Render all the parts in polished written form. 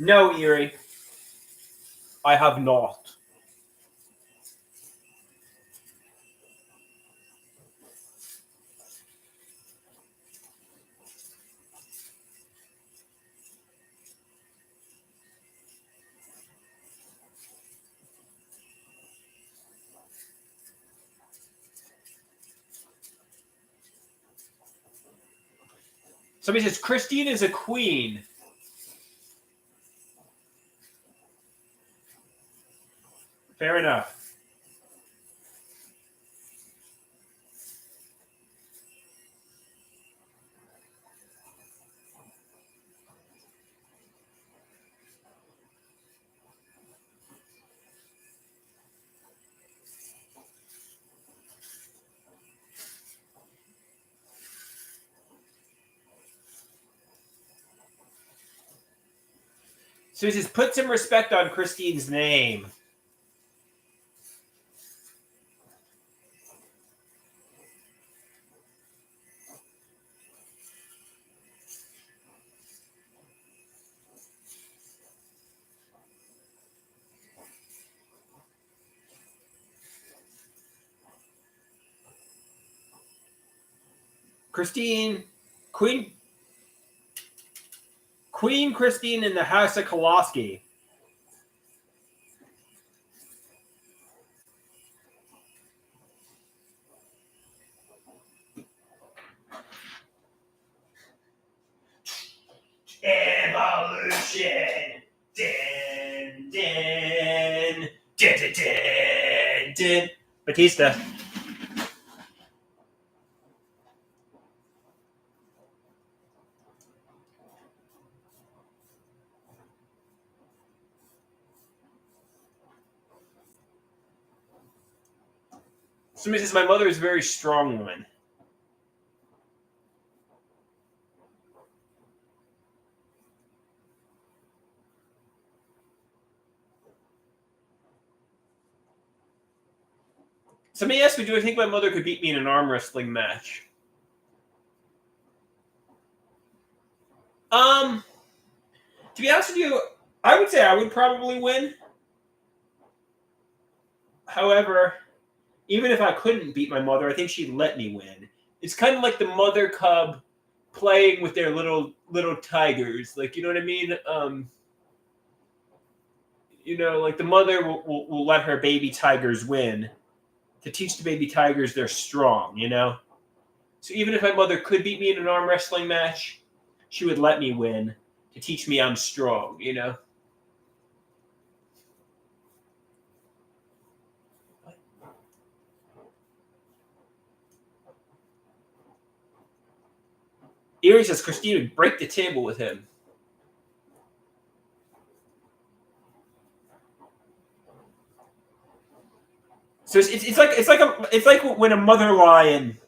No, Erie, I have not. Somebody says Christine is a queen. Fair enough. So he says, put some respect on Christine's name. Christine, Queen Christine in the House of Koloski. Evolution. Din, din, din, din, din, din. Batista. Somebody says my mother is a very strong woman. Somebody asked me, do I think my mother could beat me in an arm wrestling match? To be honest with you, I would say I would probably win. However, even if I couldn't beat my mother, I think she'd let me win. It's kind of like the mother cub playing with their little tigers. Like, you know what I mean? Like the mother will let her baby tigers win to teach the baby tigers they're strong, So even if my mother could beat me in an arm wrestling match, she would let me win to teach me I'm strong, Erie says Christine would break the table with him. So it's like when a mother lion,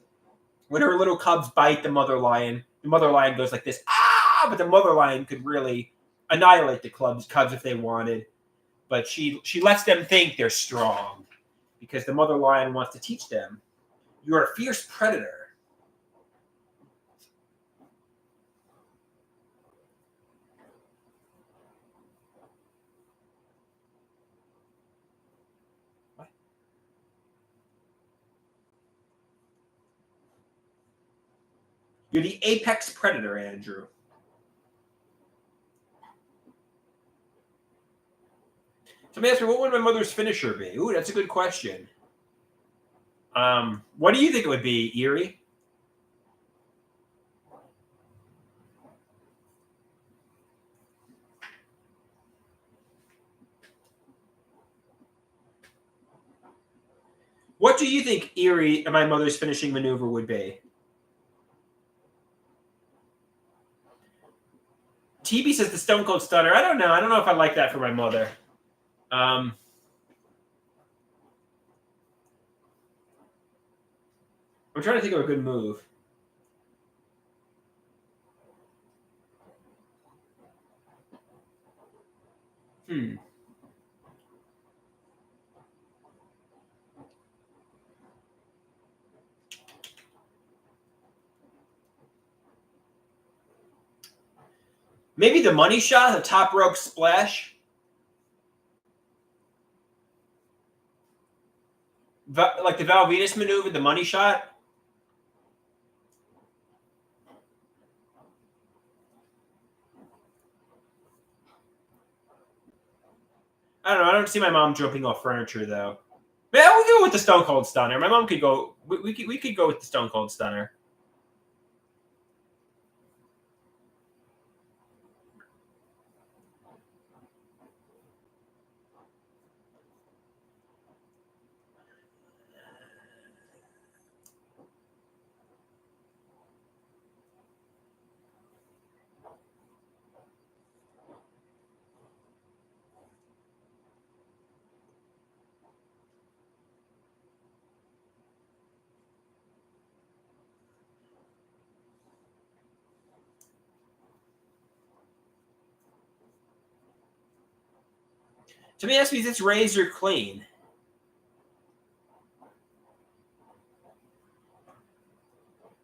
when her little cubs bite the mother lion goes like this, ah! But the mother lion could really annihilate the cubs if they wanted, but she lets them think they're strong because the mother lion wants to teach them you're a fierce predator. You're the apex predator, Andrew. Somebody asked me, what would my mother's finisher be? Ooh, that's a good question. What do you think it would be, Erie? What do you think, Erie, my mother's finishing maneuver would be? TB says the Stone Cold Stunner. I don't know. I don't know if I like that for my mother. I'm trying to think of a good move. Maybe the money shot, the top rope splash. Like the Val Venis maneuver, the money shot. I don't know. I don't see my mom jumping off furniture though. Man, we could go with the Stone Cold Stunner. My mom could go. We could go with the Stone Cold Stunner. To me, that's because it's razor clean.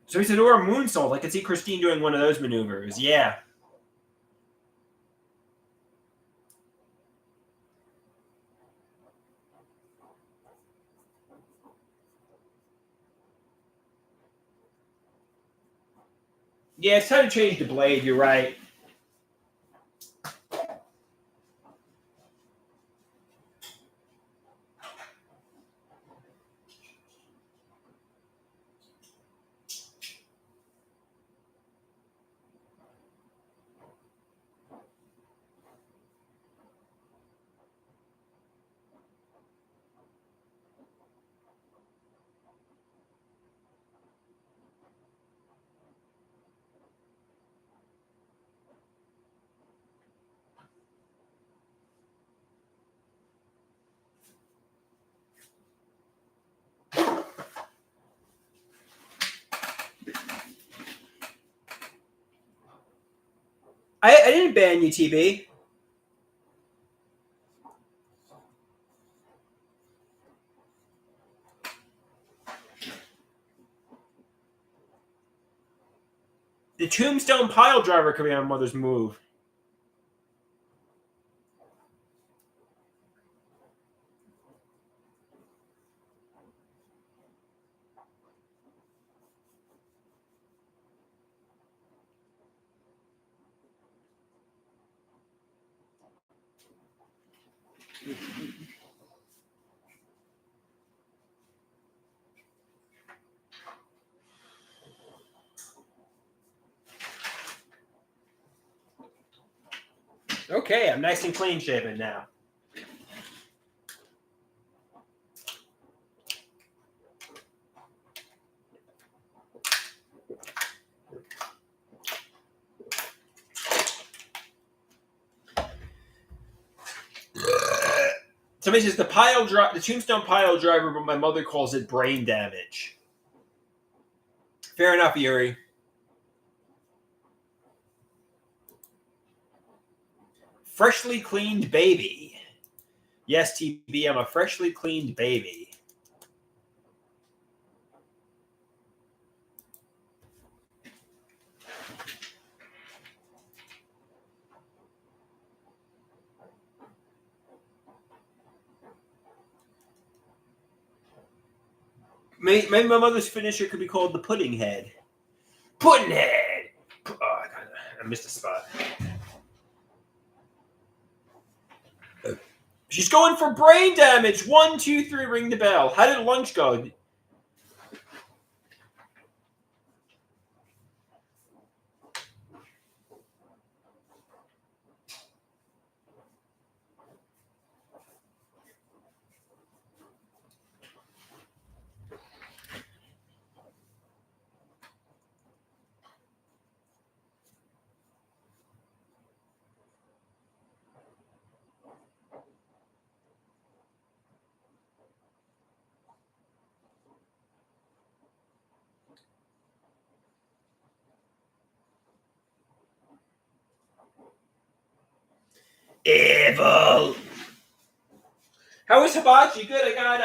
So he said, or a moonsault. I could see Christine doing one of those maneuvers. Yeah. Yeah, it's time to change the blade. You're right. I didn't ban you, TB. The Tombstone Pile Driver could be on Mother's move. Okay, I'm nice and clean shaven now. Somebody says the Tombstone Pile Driver, but my mother calls it brain damage. Fair enough, Yuri. Freshly cleaned baby. Yes, TB, I'm a freshly cleaned baby. Maybe my mother's finisher could be called the Pudding Head. Pudding Head! Oh, I missed a spot. She's going for brain damage. 1, 2, 3, ring the bell. How did lunch go? Evil. How is hibachi? Good. I got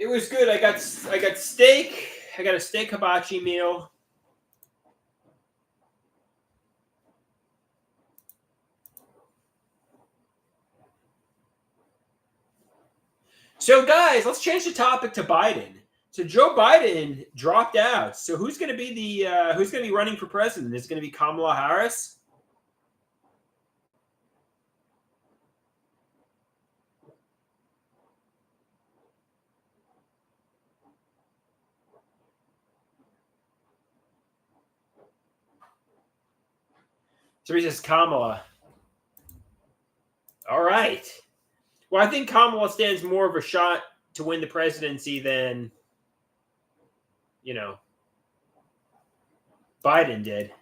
It was good. I got steak. I got a steak hibachi meal. So, guys, let's change the topic to Biden. So, Joe Biden dropped out. So, who's going to be who's going to be running for president? Is it going to be Kamala Harris? So he says Kamala. All right. Well, I think Kamala stands more of a shot to win the presidency than, Biden did.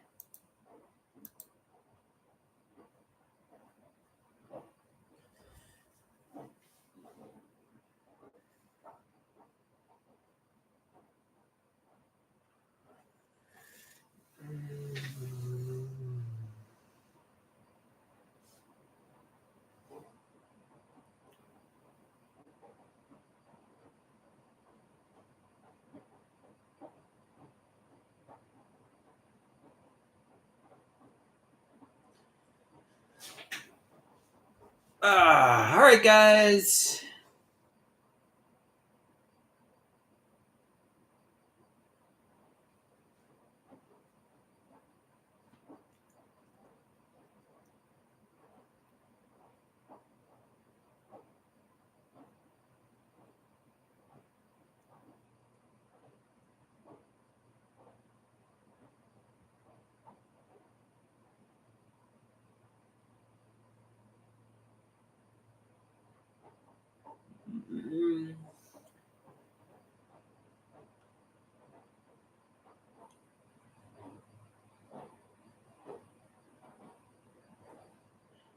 All right, guys.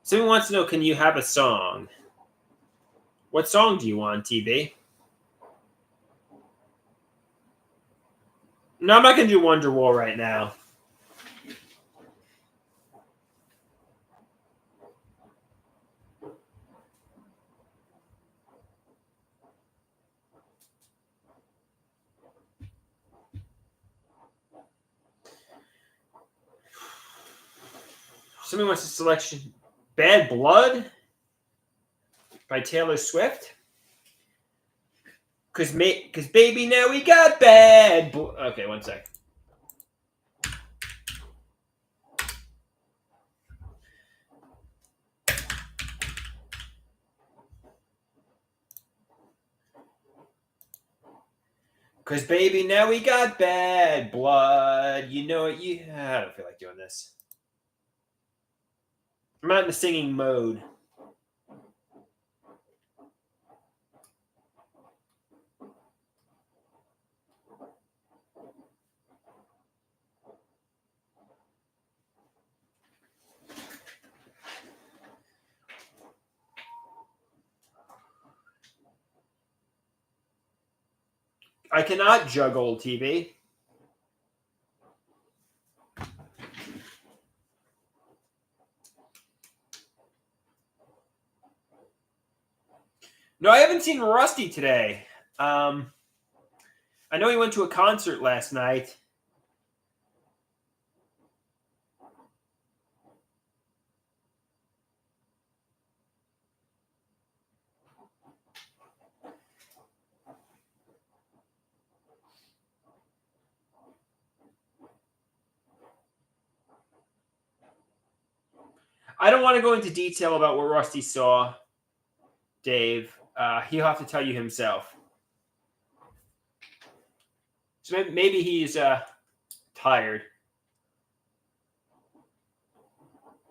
Someone wants to know, can you have a song? What song do you want, TB? No, I'm not going to do Wonderwall right now. Somebody wants a selection. Bad Blood by Taylor Swift. Cause baby, now we got bad. Okay, one sec. Cause baby, now we got bad blood. You know it. I don't feel like doing this. I'm not in the singing mode. I cannot juggle TV. No, I haven't seen Rusty today. I know he went to a concert last night. I don't want to go into detail about what Rusty saw, Dave. He'll have to tell you himself. So maybe he's tired.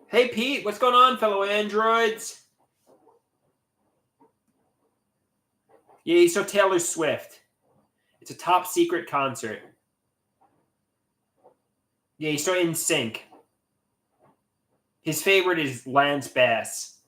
Hey, Pete, what's going on, fellow androids? Yeah, he saw Taylor Swift. It's a top secret concert. Yeah, he saw NSYNC. His favorite is Lance Bass.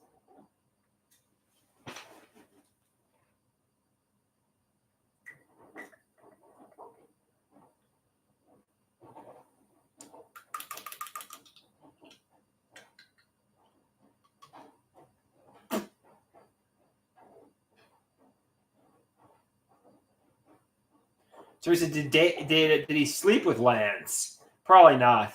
So he said, did he sleep with Lance? Probably not.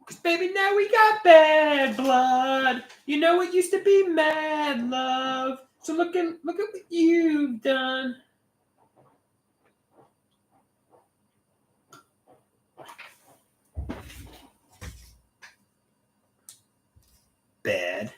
Because, baby, now we got bad blood. You know it used to be mad love. So look at what you've done. Bad.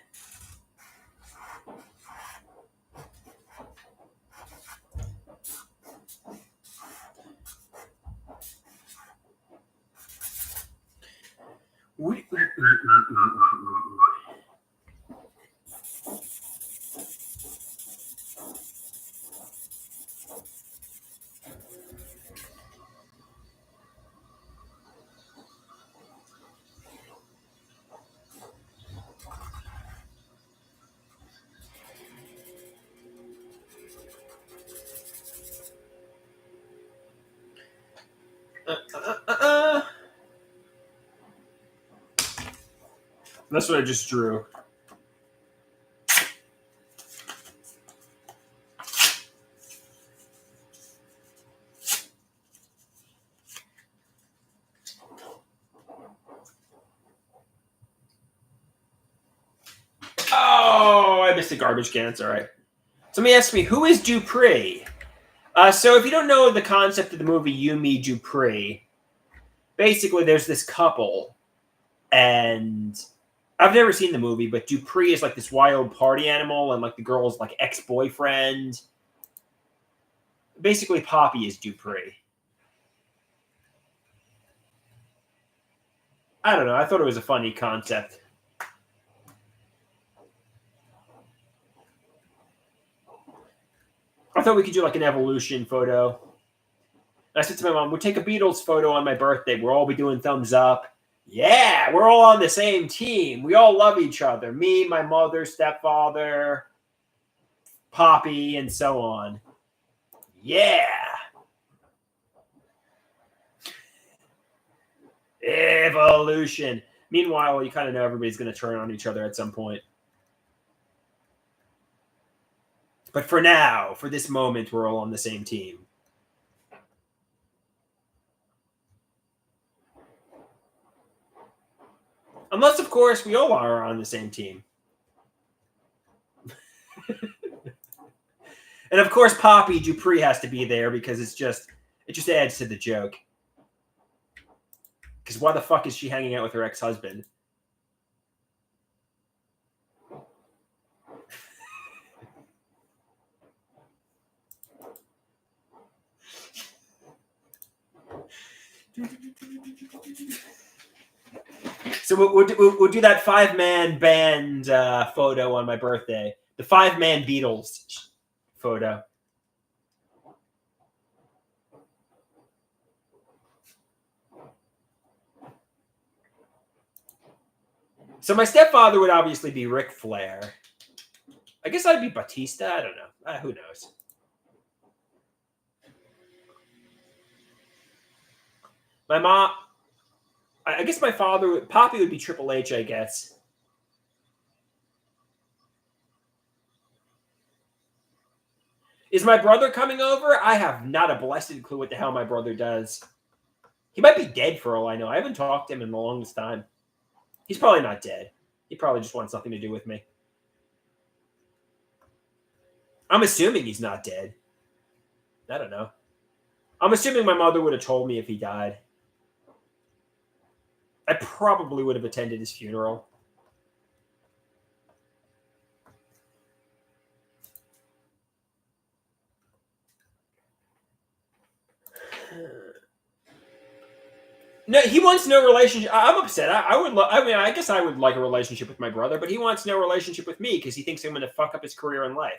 That's what I just drew. Oh, I missed a garbage can. It's all right. Somebody asked me, who is Dupree? So if you don't know the concept of the movie You, Me, Dupree, basically there's this couple, and I've never seen the movie, but Dupree is like this wild party animal, and like the girl's like ex-boyfriend. Basically, Poppy is Dupree. I don't know. I thought it was a funny concept. I thought we could do like an evolution photo. I said to my mom, we'll take a Beatles photo on my birthday. We'll all be doing thumbs up. Yeah, we're all on the same team. We all love each other. Me, my mother, stepfather, Poppy, and so on. Yeah. Evolution. Meanwhile, you kind of know everybody's going to turn on each other at some point. But for now, for this moment, we're all on the same team. Unless, of course, we all are on the same team. And, of course, Poppy Dupree has to be there because it just adds to the joke. Because why the fuck is she hanging out with her ex-husband? So we'll do that 5-man band photo on my birthday. The 5-man Beatles photo. So my stepfather would obviously be Ric Flair. I guess I'd be Batista. I don't know. Who knows? My mom... I guess my father... Poppy would be Triple H, I guess. Is my brother coming over? I have not a blessed clue what the hell my brother does. He might be dead for all I know. I haven't talked to him in the longest time. He's probably not dead. He probably just wants nothing to do with me. I'm assuming he's not dead. I don't know. I'm assuming my mother would have told me if he died. I probably would have attended his funeral. No, he wants no relationship. I'm upset. I guess I would like a relationship with my brother, but he wants no relationship with me because he thinks I'm going to fuck up his career in life.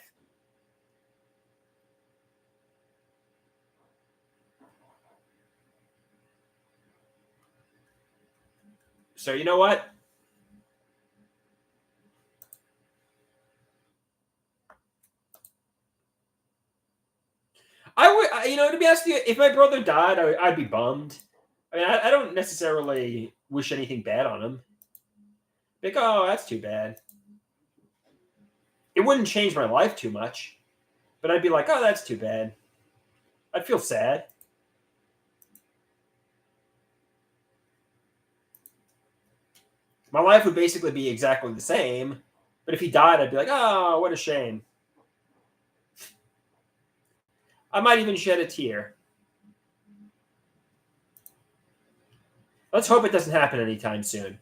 So you know what? I would, to be honest with you, if my brother died, I'd be bummed. I mean, I don't necessarily wish anything bad on him. Like, oh, that's too bad. It wouldn't change my life too much, but I'd be like, oh, that's too bad. I'd feel sad. My life would basically be exactly the same, but if he died, I'd be like, oh, what a shame. I might even shed a tear. Let's hope it doesn't happen anytime soon.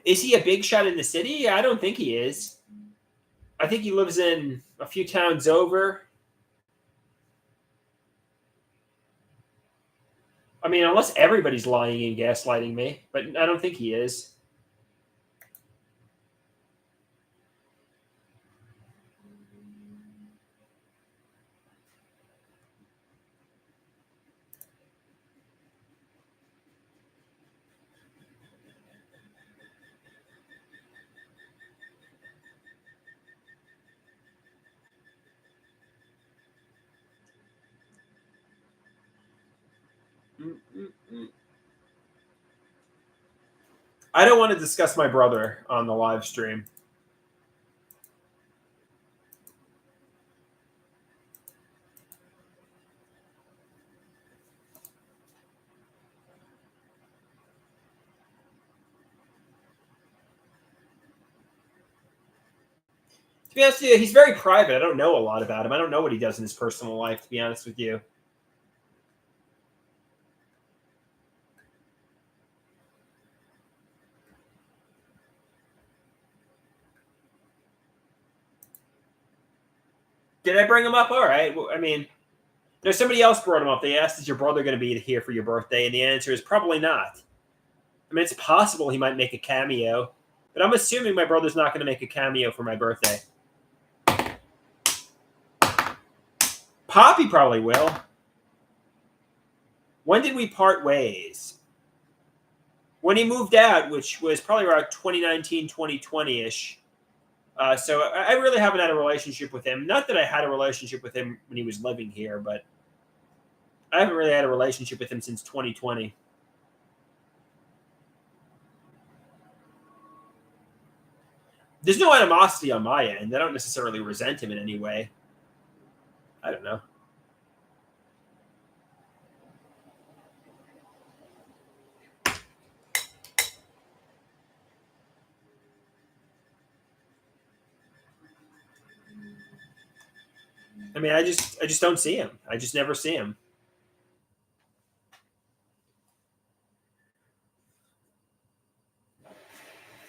Is he a big shot in the city? I don't think he is. I think he lives in a few towns over. I mean, unless everybody's lying and gaslighting me, but I don't think he is. I don't want to discuss my brother on the live stream. To be honest with you, he's very private. I don't know a lot about him. I don't know what he does in his personal life, to be honest with you. Did I bring him up? All right. Well, I mean, there's somebody else brought him up. They asked, is your brother going to be here for your birthday? And the answer is probably not. I mean, it's possible he might make a cameo, but I'm assuming my brother's not going to make a cameo for my birthday. Poppy probably will. When did we part ways? When he moved out, which was probably around 2019, 2020-ish. So I really haven't had a relationship with him. Not that I had a relationship with him when he was living here, but I haven't really had a relationship with him since 2020. There's no animosity on my end. I don't necessarily resent him in any way. I don't know. I mean, I just don't see him. I just never see him.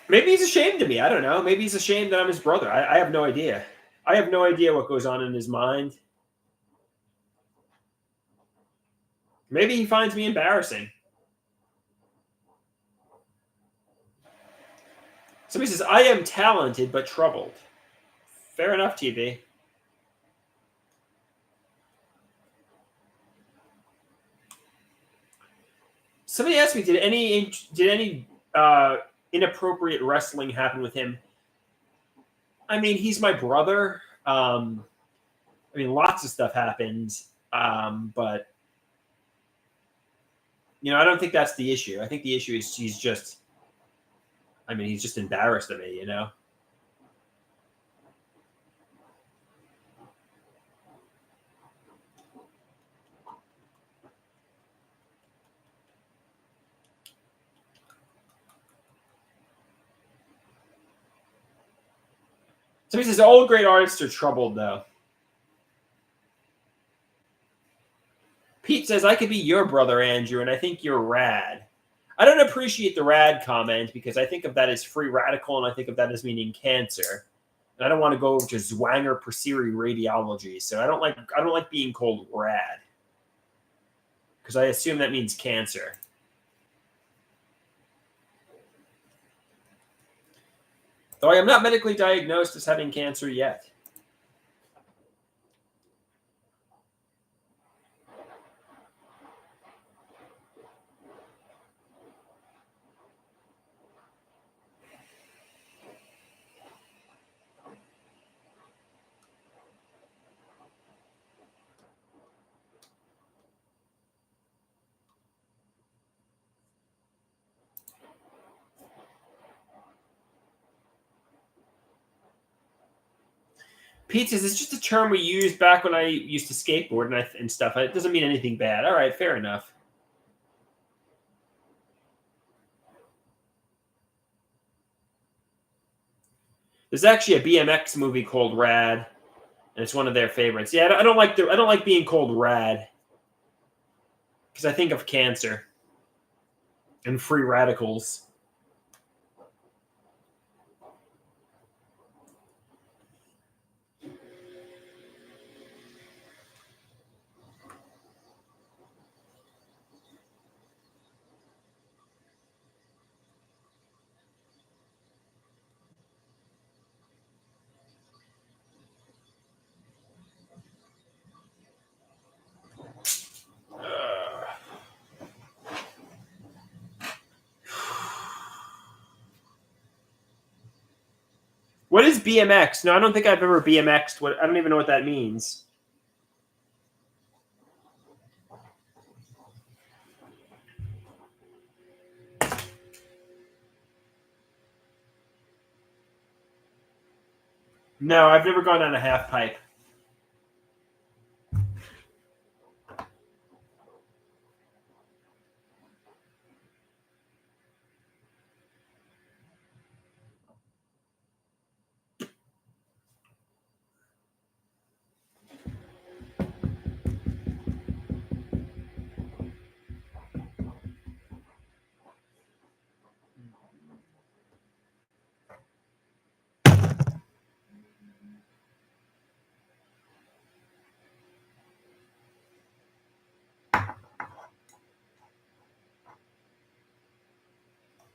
Maybe he's ashamed of me. I don't know. Maybe he's ashamed that I'm his brother. I have no idea. I have no idea what goes on in his mind. Maybe he finds me embarrassing. Somebody says, I am talented but troubled. Fair enough, TV. Somebody asked me, did any inappropriate wrestling happen with him? I mean, he's my brother. I mean, lots of stuff happens, but I don't think that's the issue. I think the issue is he's just embarrassed of me, So he says, all great artists are troubled, though. Pete says, I could be your brother, Andrew, and I think you're rad. I don't appreciate the rad comment because I think of that as free radical and I think of that as meaning cancer. And I don't want to go to Zwanger Persiri radiology. So I don't like being called rad. Because I assume that means cancer. Though I am not medically diagnosed as having cancer yet. Pizzas is just a term we used back when I used to skateboard and stuff. It doesn't mean anything bad. All right, fair enough. There's actually a BMX movie called Rad, and it's one of their favorites. Yeah, I don't like being called Rad because I think of cancer and free radicals. What is BMX? No, I don't think I've ever BMX'd. I don't even know what that means. No, I've never gone on a half pipe.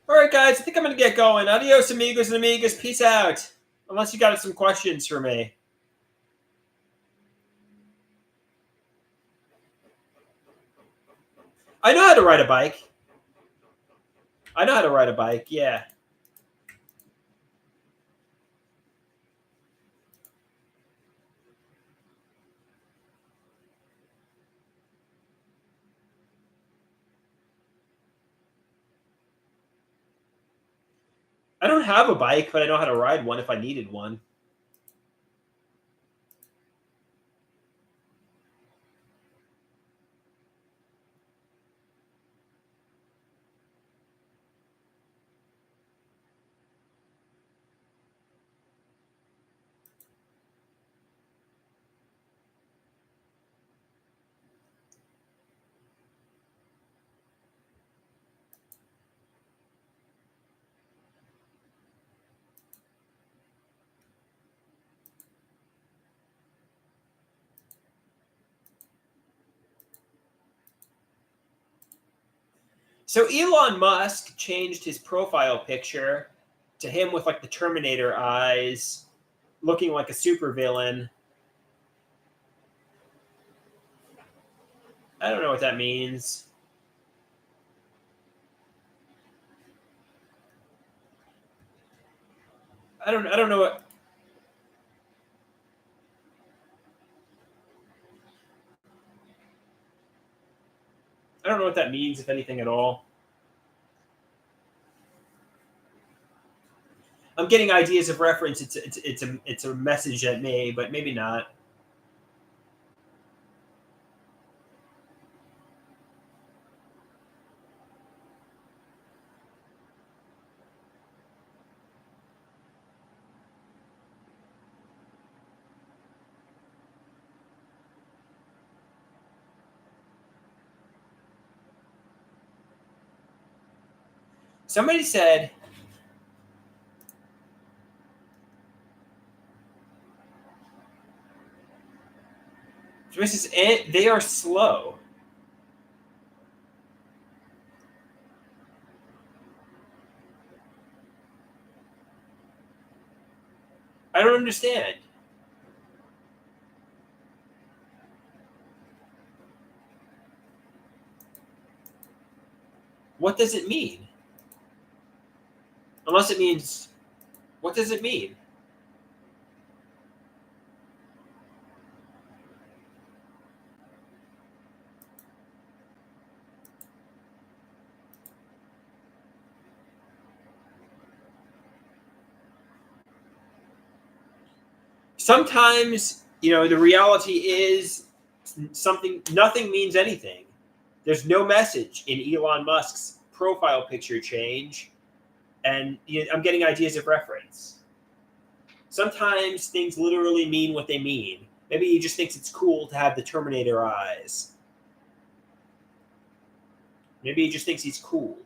All right, guys, I think I'm going to get going. Adios, amigos and amigas. Peace out. Unless you got some questions for me. I know how to ride a bike. Yeah. I don't have a bike, but I know how to ride one if I needed one. So Elon Musk changed his profile picture to him with like the Terminator eyes, looking like a supervillain. I don't know what that means. I don't know what that means, if anything at all. I'm getting ideas of reference. It's a message at me, but maybe not. Somebody said they are slow. I don't understand. What does it mean? Unless it means, what does it mean? sometimes, the reality is nothing means anything. There's no message in Elon Musk's profile picture change, and I'm getting ideas of reference. Sometimes things literally mean what they mean. Maybe he just thinks it's cool to have the Terminator eyes. Maybe he just thinks he's cool.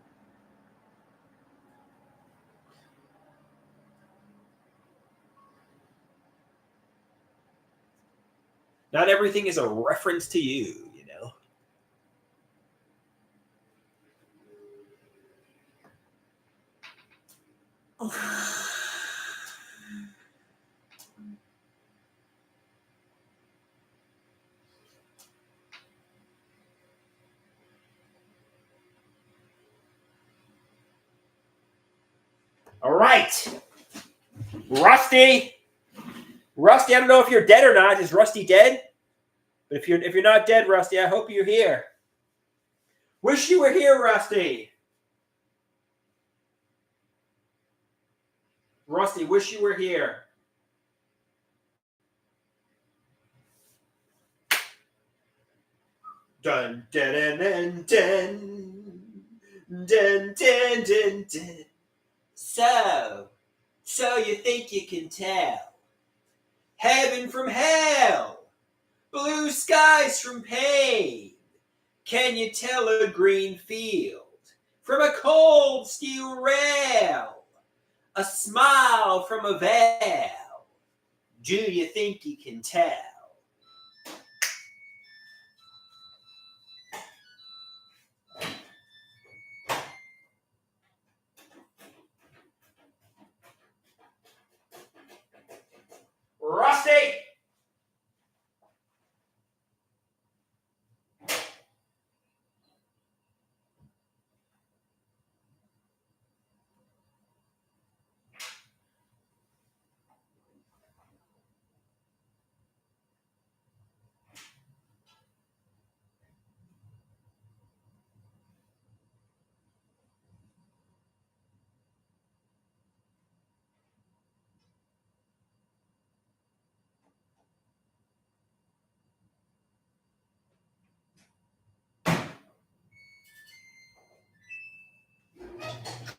Not everything is a reference to you, All right. Rusty, I don't know if you're dead or not. Is Rusty dead? But if you're not dead, Rusty, I hope you're here. Wish you were here, Rusty. Rusty, wish you were here. Dun dun dun dun dun dun dun dun. So you think you can tell heaven from hell, blue skies from pain? Can you tell a green field from a cold steel rail? A smile from a veil? Do you think you can tell? Rusty!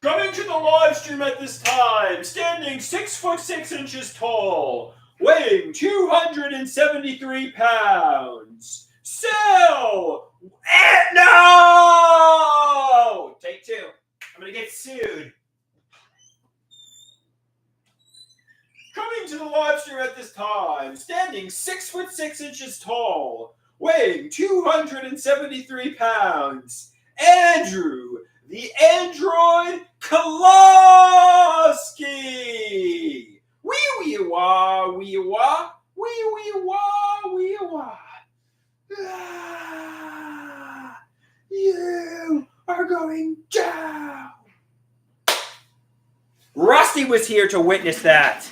Coming to the live stream at this time, standing 6'6" tall, weighing 273 pounds. Sell! No! Take two. I'm gonna get sued. Coming to the live stream at this time, standing 6'6" tall, weighing 273 pounds. Andrew, the Android Koloski! Wee wah, wee wah, wee wah, wee wah. Ah, you are going down. Rusty was here to witness that.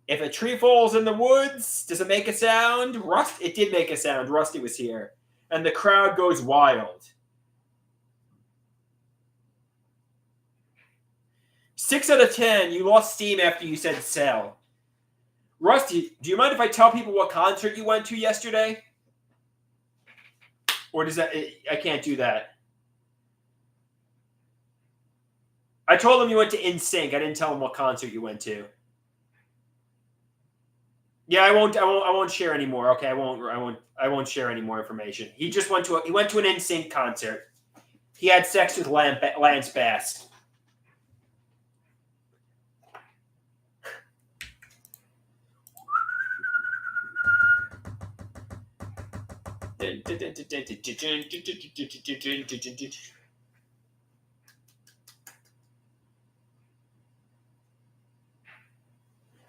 If a tree falls in the woods, does it make a sound? It did make a sound. Rusty was here. And the crowd goes wild. 6 out of 10, you lost steam after you said sell. Rusty, do you mind if I tell people what concert you went to yesterday? Or does that... I can't do that. I told them you went to NSYNC. I didn't tell them what concert you went to. Yeah, I won't share anymore. Okay, I won't share any more information. He just went to an NSYNC concert. He had sex with Lance Bass.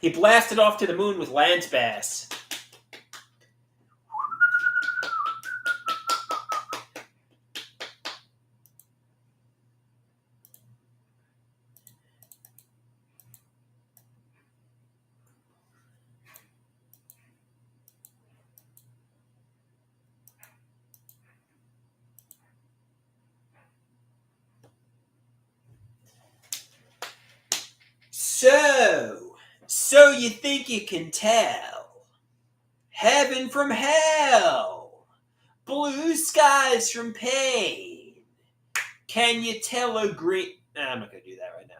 He blasted off to the moon with Lance Bass. So you think you can tell heaven from hell, blue skies from pain? Can you tell a green... Nah, I'm not going to do that right now.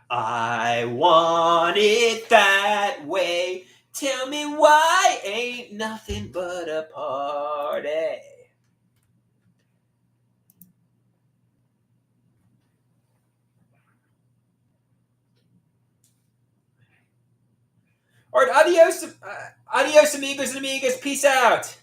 I want it that way. Tell me why ain't nothing but a party. All right, adios, amigos and amigas. Peace out.